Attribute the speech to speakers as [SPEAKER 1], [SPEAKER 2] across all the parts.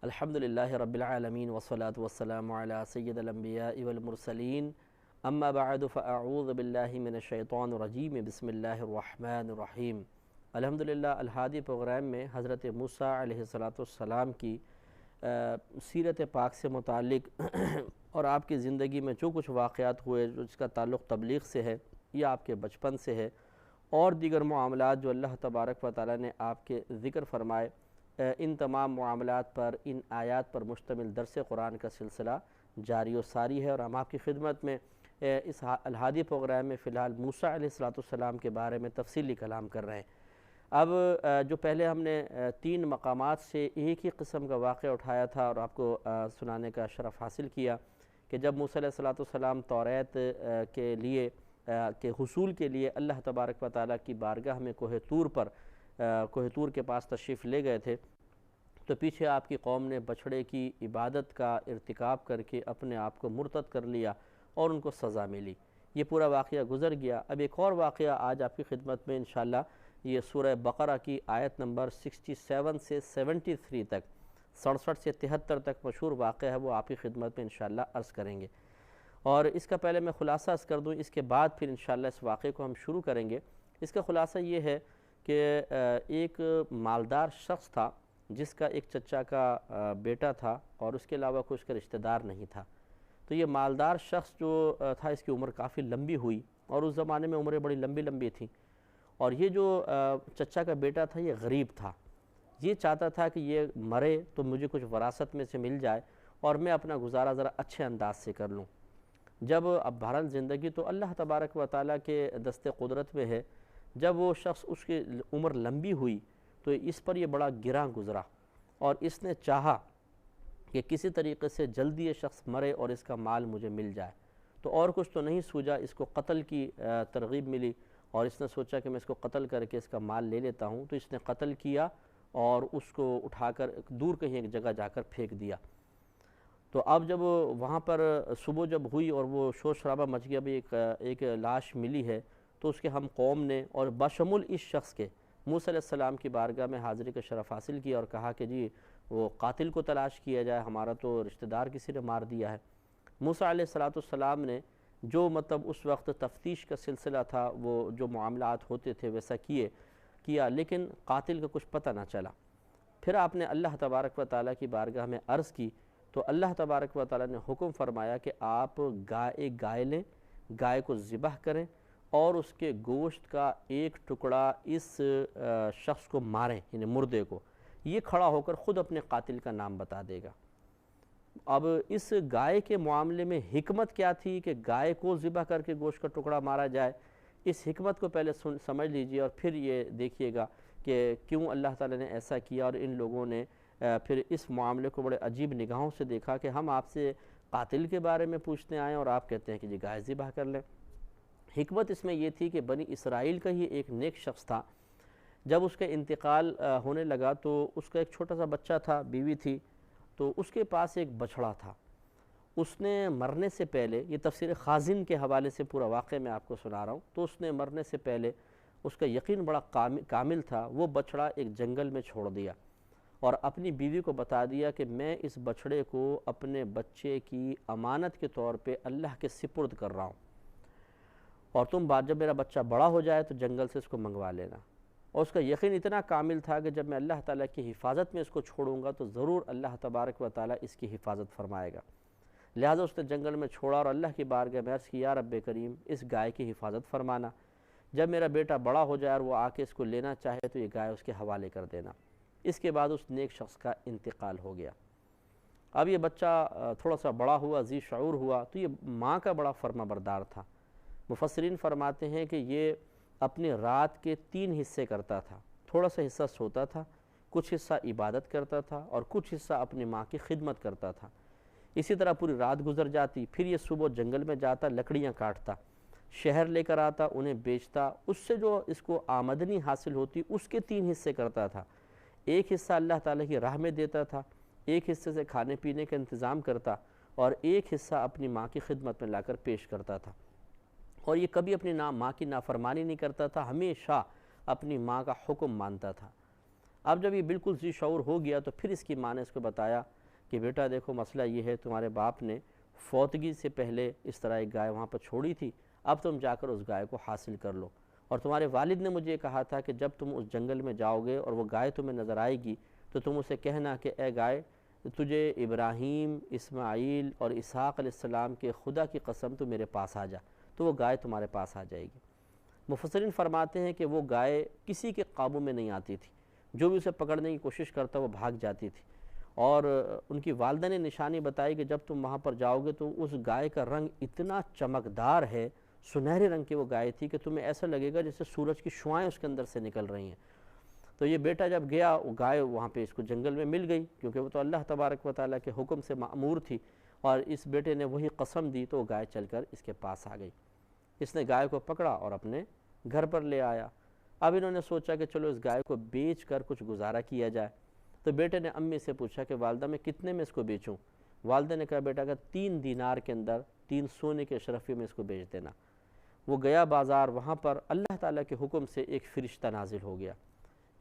[SPEAKER 1] الحمدللہ رب العالمین والصلاة والسلام علی سید الانبیاء والمرسلین اما بعد فاعوذ باللہ من الشیطان الرجیم بسم اللہ الرحمن الرحیم۔ الحمدللہ الہادی پروگرام میں حضرت موسیٰ علیہ السلام کی سیرت پاک سے متعلق اور آپ کی زندگی میں جو کچھ واقعات ہوئے جس کا تعلق تبلیغ سے ہے یا آپ کے بچپن سے ہے اور دیگر معاملات جو اللہ تبارک و تعالی نے آپ کے ذکر فرمائے، ان تمام معاملات پر، ان آیات پر مشتمل درس قرآن کا سلسلہ جاری و ساری ہے، اور ہم آپ کی خدمت میں اس الہادی پروگرام میں فی الحال موسیٰ علیہ السلام کے بارے میں تفصیلی کلام کر رہے ہیں۔ اب جو پہلے ہم نے 3 مقامات سے ایک ہی قسم کا واقعہ اٹھایا تھا اور آپ کو سنانے کا شرف حاصل کیا کہ جب موسیٰ علیہ السلام توریت کے لیے کے حصول کے لیے اللہ تبارک و تعالیٰ کی بارگاہ میں کوہ طور کے پاس تشریف لے گئے تھے، تو پیچھے آپ کی قوم نے بچھڑے کی عبادت کا ارتکاب کر کے اپنے آپ کو مرتد کر لیا اور ان کو سزا ملی۔ یہ پورا واقعہ گزر گیا۔ اب ایک اور واقعہ آج آپ کی خدمت میں انشاءاللہ یہ سورہ بقرہ کی آیت نمبر 67 سے 73 تک، 67 سے 73 تک مشہور واقعہ ہے، وہ آپ کی خدمت میں انشاءاللہ عرض کریں گے۔ اور اس کا پہلے میں خلاصہ عرض کر دوں، اس کے بعد پھر انشاءاللہ اس واقعے کو ہم شروع کریں گے۔ اس کا خلاصہ یہ ہے کہ ایک مالدار شخص تھا جس کا ایک چچا کا بیٹا تھا اور اس کے علاوہ کوئی اس کا رشتہ دار نہیں تھا۔ تو یہ مالدار شخص جو تھا، اس کی عمر کافی لمبی ہوئی، اور اس زمانے میں عمریں بڑی لمبی لمبی تھیں، اور یہ جو چچا کا بیٹا تھا یہ غریب تھا۔ یہ چاہتا تھا کہ یہ مرے تو مجھے کچھ وراثت میں سے مل جائے اور میں اپنا گزارا ذرا اچھے انداز سے کر لوں۔ جب اب بہرحال زندگی تو اللہ تبارک و تعالیٰ کے دست قدرت میں ہے، جب وہ شخص اس کی عمر لمبی ہوئی تو اس پر یہ بڑا گراں گزرا، اور اس نے چاہا کہ کسی طریقے سے جلدی یہ شخص مرے اور اس کا مال مجھے مل جائے۔ تو اور کچھ تو نہیں سوجا، اس کو قتل کی ترغیب ملی، اور اس نے سوچا کہ میں اس کو قتل کر کے اس کا مال لے لیتا ہوں۔ تو اس نے قتل کیا اور اس کو اٹھا کر دور کہیں ایک جگہ جا کر پھینک دیا۔ تو اب جب وہاں پر صبح جب ہوئی اور وہ شور شرابہ مچ گیا، بھی ایک لاش ملی ہے، تو اس کے ہم قوم نے اور بشمول اس شخص کے موسیٰ علیہ السلام کی بارگاہ میں حاضری کا شرف حاصل کیا اور کہا کہ جی وہ قاتل کو تلاش کیا جائے، ہمارا تو رشتہ دار کسی نے مار دیا ہے۔ موسیٰ علیہ السلام نے جو اس وقت تفتیش کا سلسلہ تھا، وہ جو معاملات ہوتے تھے ویسا کیا، لیکن قاتل کا کچھ پتہ نہ چلا۔ پھر آپ نے اللہ تبارک و تعالیٰ کی بارگاہ میں عرض کی، تو اللہ تبارک و تعالیٰ نے حکم فرمایا کہ آپ ایک گائے لیں، گائے کو ذبح کریں اور اس کے گوشت کا ایک ٹکڑا اس شخص کو ماریں، یعنی مردے کو۔ یہ کھڑا ہو کر خود اپنے قاتل کا نام بتا دے گا۔ اب اس گائے کے معاملے میں حکمت کیا تھی کہ گائے کو ذبح کر کے گوشت کا ٹکڑا مارا جائے، اس حکمت کو پہلے سمجھ لیجئے، اور پھر یہ دیکھیے گا کہ کیوں اللہ تعالیٰ نے ایسا کیا، اور ان لوگوں نے پھر اس معاملے کو بڑے عجیب نگاہوں سے دیکھا کہ ہم آپ سے قاتل کے بارے میں پوچھنے آئے اور آپ کہتے ہیں کہ جی گائے ذبح کر لیں۔ حکمت اس میں یہ تھی کہ بنی اسرائیل کا ہی ایک نیک شخص تھا، جب اس کا انتقال ہونے لگا تو اس کا ایک چھوٹا سا بچہ تھا، بیوی تھی، تو اس کے پاس ایک بچھڑا تھا۔ اس نے مرنے سے پہلے، یہ تفسیر خازن کے حوالے سے پورا واقعہ میں آپ کو سنا رہا ہوں، تو اس نے مرنے سے پہلے اس کا یقین بڑا کامل تھا، وہ بچھڑا ایک جنگل میں چھوڑ دیا اور اپنی بیوی کو بتا دیا کہ میں اس بچھڑے کو اپنے بچے کی امانت کے طور پہ اللہ کے سپرد کر رہا ہوں، اور تم جب میرا بچہ بڑا ہو جائے تو جنگل سے اس کو منگوا لینا۔ اور اس کا یقین اتنا کامل تھا کہ جب میں اللہ تعالیٰ کی حفاظت میں اس کو چھوڑوں گا تو ضرور اللہ تبارک و تعالیٰ اس کی حفاظت فرمائے گا۔ لہٰذا اس نے جنگل میں چھوڑا اور اللہ کی بارگاہ میں عرض کی، یا رب کریم اس گائے کی حفاظت فرمانا، جب میرا بیٹا بڑا ہو جائے اور وہ آ کے اس کو لینا چاہے تو یہ گائے اس کے حوالے کر دینا۔ اس کے بعد اس نیک شخص کا انتقال ہو گیا۔ اب یہ بچہ تھوڑا سا بڑا ہوا، ذی شعور ہوا، تو یہ ماں کا بڑا فرما بردار تھا۔ مفسرین فرماتے ہیں کہ یہ اپنی رات کے 3 حصے کرتا تھا، تھوڑا سا حصہ سوتا تھا، کچھ حصہ عبادت کرتا تھا اور کچھ حصہ اپنی ماں کی خدمت کرتا تھا۔ اسی طرح پوری رات گزر جاتی، پھر یہ صبح جنگل میں جاتا، لکڑیاں کاٹتا، شہر لے کر آتا، انہیں بیچتا، اس سے جو اس کو آمدنی حاصل ہوتی اس کے 3 حصے کرتا تھا۔ ایک حصہ اللہ تعالیٰ کی راہ میں دیتا تھا، ایک حصے سے کھانے پینے کا انتظام کرتا، اور ایک حصہ اپنی ماں کی خدمت میں لا کر پیش کرتا تھا۔ اور یہ کبھی اپنی ماں کی نافرمانی نہیں کرتا تھا، ہمیشہ اپنی ماں کا حکم مانتا تھا۔ اب جب یہ بالکل ذی شعور ہو گیا تو پھر اس کی ماں نے اس کو بتایا کہ بیٹا دیکھو مسئلہ یہ ہے، تمہارے باپ نے فوتگی سے پہلے اس طرح ایک گائے وہاں پر چھوڑی تھی، اب تم جا کر اس گائے کو حاصل کر لو، اور تمہارے والد نے مجھے کہا تھا کہ جب تم اس جنگل میں جاؤ گے اور وہ گائے تمہیں نظر آئے گی تو تم اسے کہنا کہ اے گائے، تجھے ابراہیم، اسماعیل اور اسحاق علیہ السلام کے خدا کی قسم تو میرے پاس آ جا، تو وہ گائے تمہارے پاس آ جائے گی۔ مفسرین فرماتے ہیں کہ وہ گائے کسی کے قابو میں نہیں آتی تھی، جو بھی اسے پکڑنے کی کوشش کرتا وہ بھاگ جاتی تھی، اور ان کی والدہ نے نشانی بتائی کہ جب تم وہاں پر جاؤ گے تو اس گائے کا رنگ اتنا چمکدار ہے، سنہرے رنگ کی وہ گائے تھی کہ تمہیں ایسا لگے گا جیسے سورج کی شعائیں اس کے اندر سے نکل رہی ہیں۔ تو یہ بیٹا جب گیا، وہ گائے وہاں پہ اس کو جنگل میں مل گئی، کیونکہ وہ تو اللہ تبارک و تعالیٰ کے حکم سے مأمور تھی، اور اس بیٹے نے وہی قسم دی تو وہ گائے چل کر اس کے پاس آ گئی۔ اس نے گائے کو پکڑا اور اپنے گھر پر لے آیا۔ اب انہوں نے سوچا کہ چلو اس گائے کو بیچ کر کچھ گزارا کیا جائے، تو بیٹے نے امی سے پوچھا کہ والدہ میں کتنے میں اس کو بیچوں؟ والدہ نے کہا بیٹا کہ 3 دینار کے اندر 3 سونے کے اشرفی میں اس کو بیچ دینا۔ وہ گیا بازار، وہاں پر اللہ تعالیٰ کے حکم سے ایک فرشتہ نازل ہو گیا،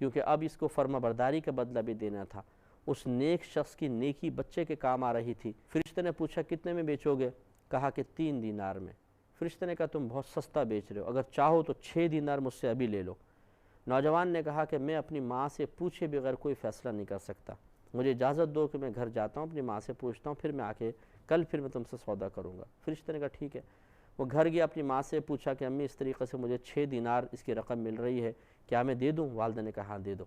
[SPEAKER 1] کیونکہ اب اس کو فرما برداری کا بدلہ بھی دینا تھا۔ اس نیک شخص کی نیکی بچے کے کام آ رہی تھی۔ فرشتے نے پوچھا کتنے میں بیچو گے؟ کہا کہ 3 دینار میں۔ فرشتے نے کہا تم بہت سستا بیچ رہے ہو، اگر چاہو تو 6 دینار مجھ سے ابھی لے لو۔ نوجوان نے کہا کہ میں اپنی ماں سے پوچھے بغیر کوئی فیصلہ نہیں کر سکتا، مجھے اجازت دو کہ میں گھر جاتا ہوں، اپنی ماں سے پوچھتا ہوں، پھر میں آ کے کل پھر میں تم سے سودا کروں گا۔ فرشتے نے کہا ٹھیک ہے۔ وہ گھر گیا، اپنی ماں سے پوچھا کہ امی اس طریقے سے مجھے 6 دینار اس کی رقم مل رہی ہے، کیا میں دے دوں؟ والدہ نے کہا ہاں دے دو۔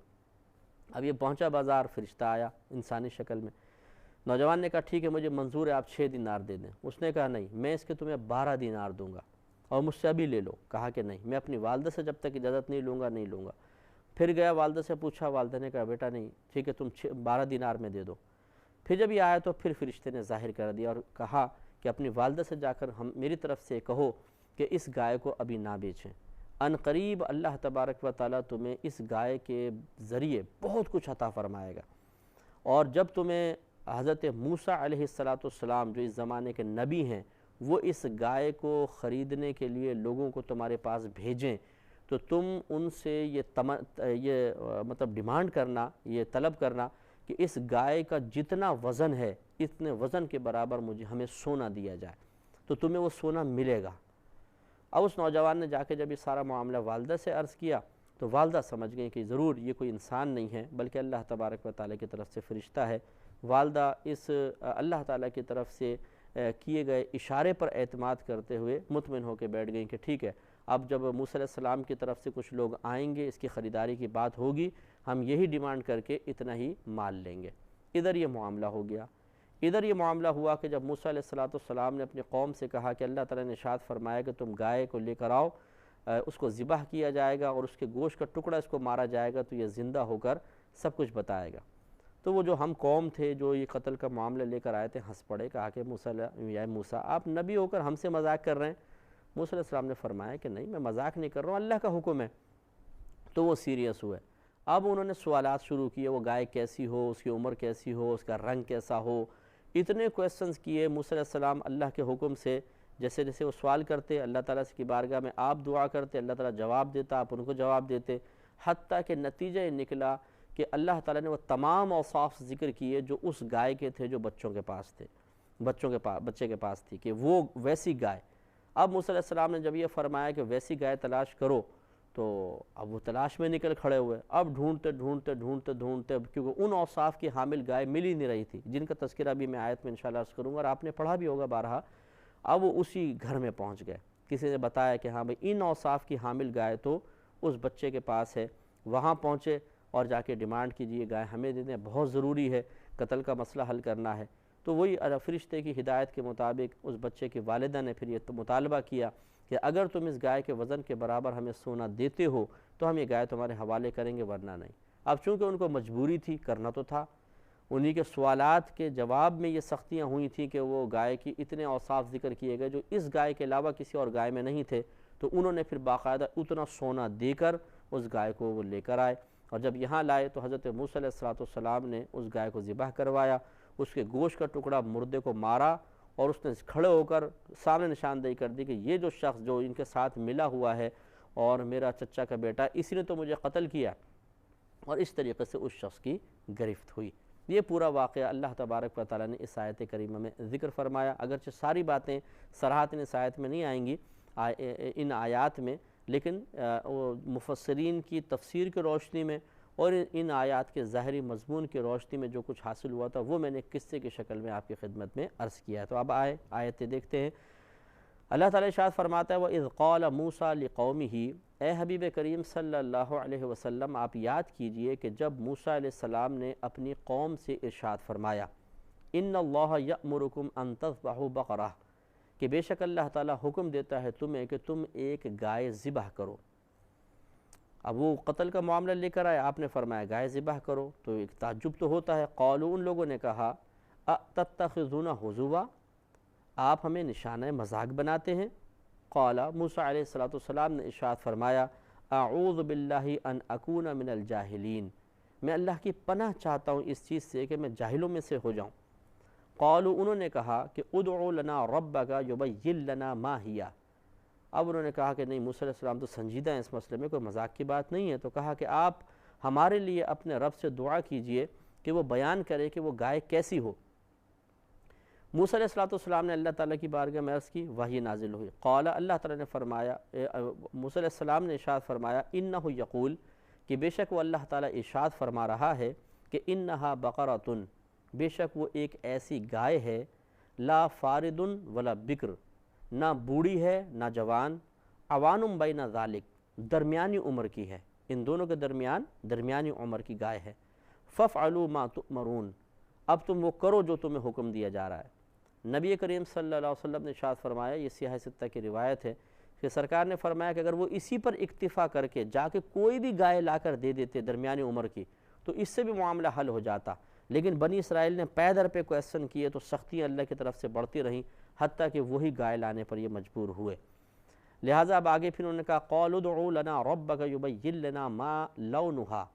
[SPEAKER 1] اب یہ پہنچا بازار، فرشتہ آیا انسانی شکل میں۔ نوجوان نے کہا ٹھیک ہے مجھے منظور ہے، آپ 6 دینار دے دیں۔ اس نے کہا نہیں، میں اس کے تمہیں 12 دینار دوں گا اور مجھ سے ابھی لے لو۔ کہا کہ نہیں، میں اپنی والدہ سے جب تک اجازت نہیں لوں گا۔ پھر گیا والدہ سے پوچھا، والدہ نے کہا بیٹا نہیں، ٹھیک ہے تم 12 دینار میں دے دو۔ پھر جب یہ آیا تو پھر فرشتے نے ظاہر کر دیا اور کہا کہ اپنی والدہ سے جا کر میری طرف سے کہو کہ اس گائے کو ابھی نہ بیچیں، ان قریب اللہ تبارک و تعالیٰ تمہیں اس گائے کے ذریعے بہت کچھ عطا فرمائے گا، اور جب تمہیں حضرت موسیٰ علیہ السلام جو اس زمانے کے نبی ہیں وہ اس گائے کو خریدنے کے لیے لوگوں کو تمہارے پاس بھیجیں تو تم ان سے یہ مطلب ڈیمانڈ کرنا، یہ طلب کرنا کہ اس گائے کا جتنا وزن ہے اتنے وزن کے برابر ہمیں سونا دیا جائے، تو تمہیں وہ سونا ملے گا۔ اب اس نوجوان نے جا کے جب یہ سارا معاملہ والدہ سے عرض کیا تو والدہ سمجھ گئیں کہ ضرور یہ کوئی انسان نہیں ہے بلکہ اللہ تبارک و تعالیٰ کی طرف سے فرشتہ ہے۔ والدہ اس اللہ تعالیٰ کی طرف سے کیے گئے اشارے پر اعتماد کرتے ہوئے مطمئن ہو کے بیٹھ گئیں کہ ٹھیک ہے، اب جب موسیٰ علیہ السلام کی طرف سے کچھ لوگ آئیں گے، اس کی خریداری کی بات ہوگی، ہم یہی ڈیمانڈ کر کے اتنا ہی مال لیں گے۔ ادھر یہ معاملہ ہو گیا۔ ادھر یہ معاملہ ہوا کہ جب موسیٰ علیہ السلام نے اپنی قوم سے کہا کہ اللہ تعالیٰ نے ارشاد فرمایا کہ تم گائے کو لے کر آؤ، اس کو ذبح کیا جائے گا اور اس کے گوشت کا ٹکڑا اس کو مارا جائے گا تو یہ زندہ ہو کر سب کچھ بتائے گا، تو وہ جو ہم قوم تھے جو یہ قتل کا معاملہ لے کر آئے تھے ہنس پڑے، کہا کہ موسیٰ آپ نبی ہو کر ہم سے مذاق کر رہے ہیں؟ موسیٰ علیہ السلام نے فرمایا کہ نہیں، میں مذاق نہیں کر رہا ہوں، اللہ کا حکم ہے۔ تو وہ سیریس ہوئے۔ اب انہوں نے سوالات شروع کیے، وہ گائے کیسی ہو، اس کی عمر کیسی ہو، اس کا رنگ کیسا ہو، اتنے کویسچنز کیے۔ موسیٰ علیہ السلام اللہ کے حکم سے جیسے جیسے وہ سوال کرتے، اللہ تعالیٰ کی بارگاہ میں آپ دعا کرتے، اللہ تعالیٰ جواب دیتا، آپ ان کو جواب دیتے، حتیٰ کہ نتیجہ یہ نکلا کہ اللہ تعالیٰ نے وہ تمام اوصاف ذکر کیے جو اس گائے کے تھے جو بچوں کے پاس تھے، بچے کے پاس تھی، کہ وہ ویسی گائے۔ اب موسیٰ علیہ السلام نے جب یہ فرمایا کہ ویسی گائے تلاش کرو تو اب وہ تلاش میں نکل کھڑے ہوئے، اب ڈھونڈتے کیونکہ ان اوصاف کی حامل گائے مل ہی نہیں رہی تھی جن کا تذکرہ بھی میں آیت میں انشاءاللہ عرض کروں گا اور آپ نے پڑھا بھی ہوگا بارہا۔ اب وہ اسی گھر میں پہنچ گئے، کسی نے بتایا کہ ہاں بھئی ان اوصاف کی حامل گائے تو اس بچے کے پاس ہے، وہاں پہنچے اور جا کے ڈیمانڈ کیجئے گائے ہمیں دے دیں، بہت ضروری ہے، قتل کا مسئلہ حل کرنا ہے۔ تو وہی فرشتے کی ہدایت کے مطابق اس بچے کی والدہ نے پھر یہ مطالبہ کیا کہ اگر تم اس گائے کے وزن کے برابر ہمیں سونا دیتے ہو تو ہم یہ گائے تمہارے حوالے کریں گے، ورنہ نہیں۔ اب چونکہ ان کو مجبوری تھی، کرنا تو تھا، انہی کے سوالات کے جواب میں یہ سختیاں ہوئی تھیں کہ وہ گائے کی اتنے اوصاف ذکر کیے گئے جو اس گائے کے علاوہ کسی اور گائے میں نہیں تھے، تو انہوں نے پھر باقاعدہ اتنا سونا دے کر اس گائے کو وہ لے کر آئے، اور جب یہاں لائے تو حضرت موسیٰ علیہ السلام نے اس گائے کو ذبح کروایا، اس کے گوشت کا ٹکڑا مردے کو مارا اور اس نے کھڑے ہو کر سامنے نشاندہی کر دی کہ یہ جو شخص جو ان کے ساتھ ملا ہوا ہے اور میرا چچا کا بیٹا، اسی نے تو مجھے قتل کیا، اور اس طریقے سے اس شخص کی گرفت ہوئی۔ یہ پورا واقعہ اللہ تبارک و تعالیٰ نے اس آیت کریمہ میں ذکر فرمایا۔ اگرچہ ساری باتیں صراحتاً اس آیت میں نہیں آئیں گی ان آیات میں، لیکن مفسرین کی تفسیر کی روشنی میں اور ان آیات کے ظاہری مضمون کی روشنی میں جو کچھ حاصل ہوا تھا وہ میں نے قصے کی شکل میں آپ کی خدمت میں عرض کیا ہے۔ تو اب آیتیں دیکھتے ہیں۔ اللہ تعالیٰ ارشاد فرماتا ہے وَإِذْ قَالَ مُوسَىٰ لِقَوْمِهِ، اے حبیب کریم صلی اللہ علیہ وسلم آپ یاد کیجئے کہ جب موسیٰ علیہ السلام نے اپنی قوم سے ارشاد فرمایا إِنَّ اللَّهَ يَأْمُرُكُمْ أَن تَذْبَحُوا بَقَرَةً، کہ بے شک اللہ تعالیٰ حکم دیتا ہے تمہیں کہ تم ایک گائے ذبح کرو۔ اب وہ قتل کا معاملہ لے کر آئے، آپ نے فرمایا گائے ذبح کرو، تو ایک تعجب تو ہوتا ہے۔ قالوا، ان لوگوں نے کہا أَتَتَّخِذُونَ هُزُوًا، آپ ہمیں نشانہ مذاق بناتے ہیں۔ قال، موسیٰ علیہ السلام نے ارشاد فرمایا اعوذ باللہ ان اکون من الجاہلین، میں اللہ کی پناہ چاہتا ہوں اس چیز سے کہ میں جاہلوں میں سے ہو جاؤں۔ قالوا، انہوں نے کہا کہ ادعو لنا ربک یبین لنا ما ہی، اب انہوں نے کہا کہ نہیں، موسیٰ علیہ السلام تو سنجیدہ ہیں اس مسئلے میں، کوئی مذاق کی بات نہیں ہے، تو کہا کہ آپ ہمارے لیے اپنے رب سے دعا کیجئے کہ وہ بیان کرے کہ وہ گائے کیسی ہو۔ موسیٰ علیہ السلام نے اللہ تعالیٰ کی بارگاہ میں عرض کی، وحی نازل ہوئی۔ قال، اللہ تعالیٰ نے فرمایا، موسیٰ علیہ السلام نے ارشاد فرمایا انہ یقول، کہ بے شک وہ اللہ تعالیٰ ارشاد فرما رہا ہے کہ انہا بقرۃ، بے شک وہ ایک ایسی گائے ہے، لا فارد ولا بکر، نہ بوڑھی ہے نہ جوان، عوان بین ذالک، درمیانی عمر کی ہے، ان دونوں کے درمیان درمیانی عمر کی گائے ہے۔ فافعلوا ما تؤمرون، اب تم وہ کرو جو تمہیں حکم دیا جا رہا ہے۔ نبی کریم صلی اللہ علیہ وسلم نے ارشاد فرمایا، یہ سیاہ ستہ کی روایت ہے کہ سرکار نے فرمایا کہ اگر وہ اسی پر اکتفا کر کے جا کے کوئی بھی گائے لا کر دے دیتے درمیانی عمر کی تو اس سے بھی معاملہ حل ہو جاتا، لیکن بنی اسرائیل نے پے در پہ کویسچن کیے تو سختیاں اللہ کی طرف سے بڑھتی رہیں، حتیٰ کہ وہی گائے لانے پر یہ مجبور ہوئے۔ لہٰذا اب آگے پھر انہوں نے کہا قالوا ادعوا لنا ربک یبین لنا ما لونہا،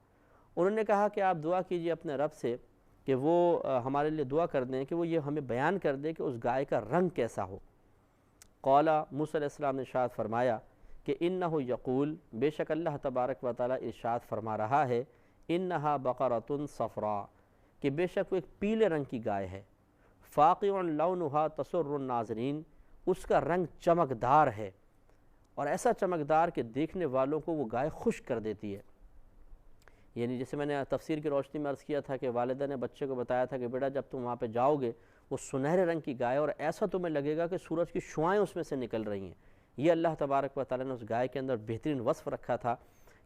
[SPEAKER 1] انہوں نے کہا کہ آپ دعا کیجئے اپنے رب سے کہ وہ ہمارے لیے دعا کر دیں کہ وہ یہ ہمیں بیان کر دے کہ اس گائے کا رنگ کیسا ہو۔ قال، موسیٰ علیہ السلام نے ارشاد فرمایا کہ انہ یقول، بے شک اللہ تبارک و تعالیٰ ارشاد فرما رہا ہے انہا بقرۃ صفراء، کہ بے شک وہ ایک پیلے رنگ کی گائے ہے، فاقع لونہا تسر الناظرین، اس کا رنگ چمکدار ہے اور ایسا چمکدار کہ دیکھنے والوں کو وہ گائے خوش کر دیتی ہے۔ یعنی جیسے میں نے تفسیر کی روشنی میں عرض کیا تھا کہ والدہ نے بچے کو بتایا تھا کہ بیٹا جب تم وہاں پہ جاؤ گے وہ سنہرے رنگ کی گائے اور ایسا تمہیں لگے گا کہ سورج کی شعائیں اس میں سے نکل رہی ہیں۔ یہ اللہ تبارک و تعالیٰ نے اس گائے کے اندر بہترین وصف رکھا تھا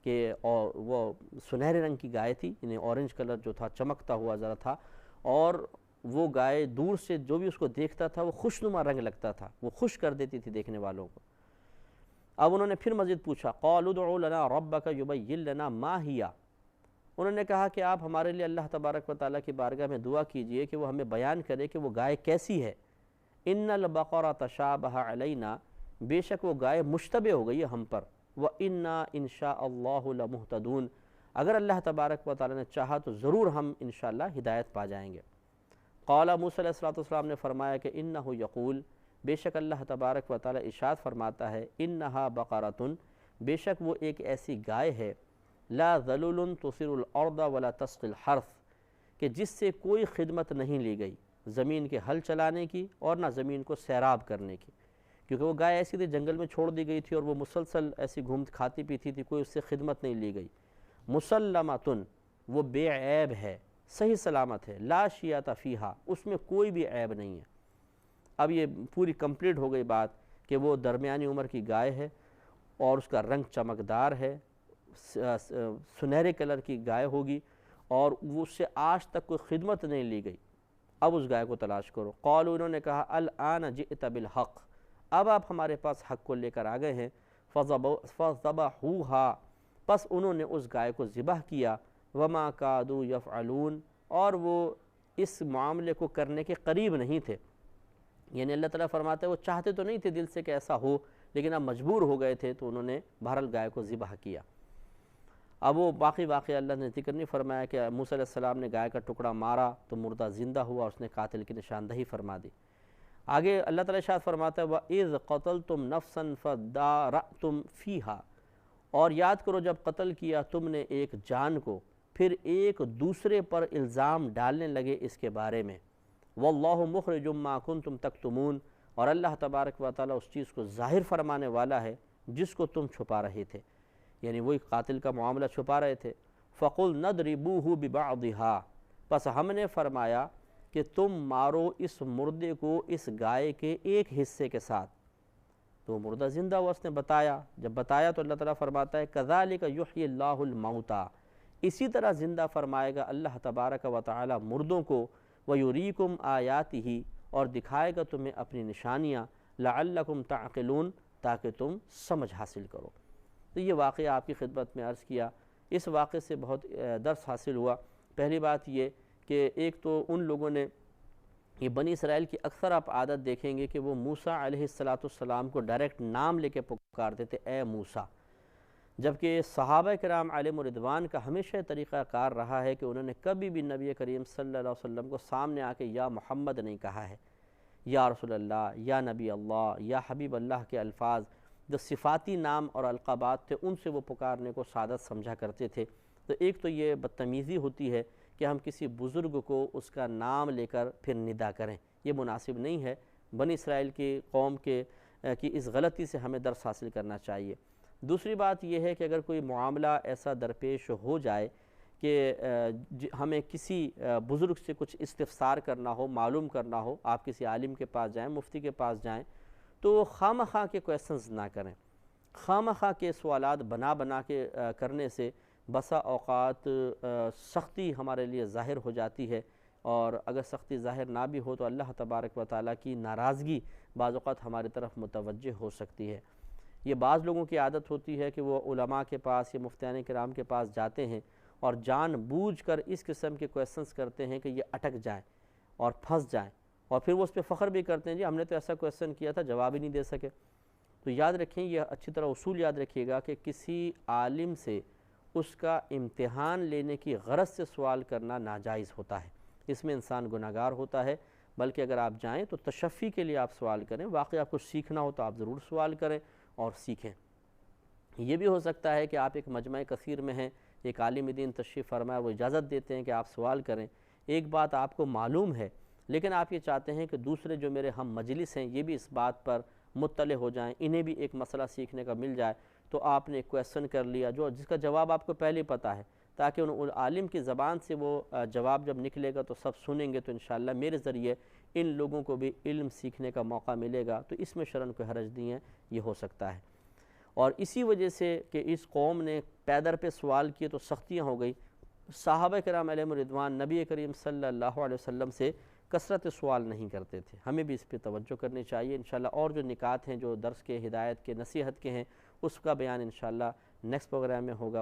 [SPEAKER 1] کہ وہ سنہرے رنگ کی گائے تھی، یعنی اورنج کلر جو تھا چمکتا ہوا ذرا تھا، اور وہ گائے دور سے جو بھی اس کو دیکھتا تھا وہ خوشنما رنگ لگتا تھا، وہ خوش کر دیتی تھی دیکھنے والوں کو۔ اب انہوں نے پھر مزید پوچھا قالوا ادعوا لنا ربک یبین لنا ما ہی، انہوں نے کہا کہ آپ ہمارے لیے اللہ تبارک و تعالیٰ کی بارگاہ میں دعا کیجئے کہ وہ ہمیں بیان کرے کہ وہ گائے کیسی ہے۔ ان البقرۃ تشابہ علینا، بے شک وہ گائے مشتبہ ہو گئی ہے ہم پر، وَإِنَّا إِن شَاءَ اللَّهُ لَمُهْتَدُونَ، اگر اللہ تبارک و تعالیٰ نے چاہا تو ضرور ہم انشاءاللہ ہدایت پا جائیں گے۔ قال، موسیٰ علیہ السلام نے فرمایا کہ انہ یقول، بے شک اللہ تبارک و تعالیٰ ارشاد فرماتا ہے انہا بقرۃ، بے شک وہ ایک ایسی گائے ہے، لا ذلول تثر الارض ولا تسقی الحرث، کہ جس سے کوئی خدمت نہیں لی گئی زمین کے ہل چلانے کی اور نہ زمین کو سیراب کرنے کی، کیونکہ وہ گائے ایسی تھی جنگل میں چھوڑ دی گئی تھی اور وہ مسلسل ایسی کھاتی پیتی تھی، کوئی اس سے خدمت نہیں لی گئی۔ مسلمۃن، وہ بے عیب ہے، صحیح سلامت ہے، لا شیاۃ فیہا، اس میں کوئی بھی عیب نہیں ہے۔ اب یہ پوری کمپلیٹ ہو گئی بات کہ وہ درمیانی عمر کی گائے ہے اور اس کا رنگ چمکدار ہے، سنہرے کلر کی گائے ہوگی اور وہ اس سے آج تک کوئی خدمت نہیں لی گئی، اب اس گائے کو تلاش کرو۔ قالوا، انہوں نے کہا الآن جئت بالحق، اب آپ ہمارے پاس حق کو لے کر آ گئے ہیں۔ فذبحوها، پس انہوں نے اس گائے کو ذبح کیا، وما کادوا یفعلون، اور وہ اس معاملے کو کرنے کے قریب نہیں تھے۔ یعنی اللہ تعالیٰ فرماتے ہیں وہ چاہتے تو نہیں تھے دل سے کہ ایسا ہو، لیکن اب مجبور ہو گئے تھے تو انہوں نے بہرحال گائے کو ذبح کیا۔ اب وہ باقی واقعہ اللہ نے ذکر نہیں فرمایا کہ موسیٰ علیہ السلام نے گائے کا ٹکڑا مارا تو مردہ زندہ ہوا، اس نے قاتل کی نشاندہی فرما دی۔ آگے اللہ تعالیٰ ارشاد فرماتا ہے وَإِذْ قَتَلْتُمْ نَفْسًا فَادَّارَأْتُمْ فِيهَا، اور یاد کرو جب قتل کیا تم نے ایک جان کو پھر ایک دوسرے پر الزام ڈالنے لگے اس کے بارے میں۔ واللہ مخرج ما کنتم تکتمون، اور اللہ تبارک و تعالیٰ اس چیز کو ظاہر فرمانے والا ہے جس کو تم چھپا رہے تھے، یعنی وہی قاتل کا معاملہ چھپا رہے تھے۔ فَقُلْ نَضْرِبُوهُ بِبَعْضِهَا، پس ہم نے فرمایا کہ تم مارو اس مردے کو اس گائے کے ایک حصے کے ساتھ۔ تو مردہ زندہ ہوا، اس نے بتایا، جب بتایا تو اللہ تعالیٰ فرماتا ہے كَذَلِكَ يُحْيِي اللَّهُ الْمَوْتَى، اسی طرح زندہ فرمائے گا اللہ تبارک و تعالیٰ مردوں کو، وَيُرِيكُمْ آيَاتِهِ، اور دکھائے گا تمہیں اپنی نشانیاں، لَعَلَّكُمْ تَعْقِلُونَ، تاکہ تم سمجھ حاصل کرو۔ تو یہ واقعہ آپ کی خدمت میں عرض کیا۔ اس واقعے سے بہت درس حاصل ہوا۔ پہلی بات یہ کہ ایک تو ان لوگوں نے، یہ بنی اسرائیل کی اکثر آپ عادت دیکھیں گے کہ وہ موسیٰ علیہ السلام کو ڈائریکٹ نام لے کے پکارتے تھے، اے موسیٰ، جبکہ صحابہ کرام علیہم رضوان کا ہمیشہ طریقہ کار رہا ہے کہ انہوں نے کبھی بھی نبی کریم صلی اللہ علیہ وسلم کو سامنے آ کے یا محمد نہیں کہا ہے، یا رسول اللہ، یا نبی اللہ، یا حبیب اللہ کے الفاظ جو صفاتی نام اور القابات تھے ان سے وہ پکارنے کو سعادت سمجھا کرتے تھے۔ تو ایک تو یہ بدتمیزی ہوتی ہے کہ ہم کسی بزرگ کو اس کا نام لے کر پھر ندا کریں، یہ مناسب نہیں ہے۔ بنی اسرائیل کی قوم کی اس غلطی سے ہمیں درس حاصل کرنا چاہیے۔ دوسری بات یہ ہے کہ اگر کوئی معاملہ ایسا درپیش ہو جائے کہ ہمیں کسی بزرگ سے کچھ استفسار کرنا ہو، معلوم کرنا ہو، آپ کسی عالم کے پاس جائیں، مفتی کے پاس جائیں، تو خواہ خواہ کے کویسچنز نہ کریں۔ خواہ خواہ کے سوالات بنا کے کرنے سے بسا اوقات سختی ہمارے لیے ظاہر ہو جاتی ہے، اور اگر سختی ظاہر نہ بھی ہو تو اللہ تبارک و تعالیٰ کی ناراضگی بعض اوقات ہماری طرف متوجہ ہو سکتی ہے۔ یہ بعض لوگوں کی عادت ہوتی ہے کہ وہ علماء کے پاس یا مفتیان کرام کے پاس جاتے ہیں اور جان بوجھ کر اس قسم کے کویسچنز کرتے ہیں کہ یہ اٹک جائیں اور پھنس جائیں، اور پھر وہ اس پہ فخر بھی کرتے ہیں، جی ہم نے تو ایسا کویسچن کیا تھا، جواب ہی نہیں دے سکے۔ تو یاد رکھیں، یہ اچھی طرح اصول یاد رکھیے گا کہ کسی عالم سے اس کا امتحان لینے کی غرض سے سوال کرنا ناجائز ہوتا ہے، اس میں انسان گناہگار ہوتا ہے۔ بلکہ اگر آپ جائیں تو تشفی کے لیے آپ سوال کریں، واقعی آپ کو سیکھنا ہو تو آپ ضرور سوال کریں اور سیکھیں۔ یہ بھی ہو سکتا ہے کہ آپ ایک مجمع کثیر میں ہیں، ایک عالم دین تشریف فرمائے، وہ اجازت دیتے ہیں کہ آپ سوال کریں، ایک بات آپ کو معلوم ہے لیکن آپ یہ چاہتے ہیں کہ دوسرے جو میرے ہم مجلس ہیں یہ بھی اس بات پر مطلع ہو جائیں، انہیں بھی ایک مسئلہ سیکھنے کا مل جائے، تو آپ نے ایک کویسچن کر لیا جس کا جواب آپ کو پہلے پتہ ہے، تاکہ ان عالم کی زبان سے وہ جواب جب نکلے گا تو سب سنیں گے، تو انشاءاللہ میرے ذریعے ان لوگوں کو بھی علم سیکھنے کا موقع ملے گا، تو اس میں شرعاً کوئی حرج نہیں ہے، یہ ہو سکتا ہے۔ اور اسی وجہ سے کہ اس قوم نے پیدر پہ سوال کیے تو سختیاں ہو گئی۔ صحابہ کرام علیہم رضوان نبی کریم صلی اللہ علیہ وسلم سے کثرت سوال نہیں کرتے تھے، ہمیں بھی اس پہ توجہ کرنی چاہیے۔ انشاءاللہ اور جو نکات ہیں جو درس کے، ہدایت کے، نصیحت کے ہیں، اس کا بیان انشاءاللہ نیکسٹ پروگرام میں ہوگا۔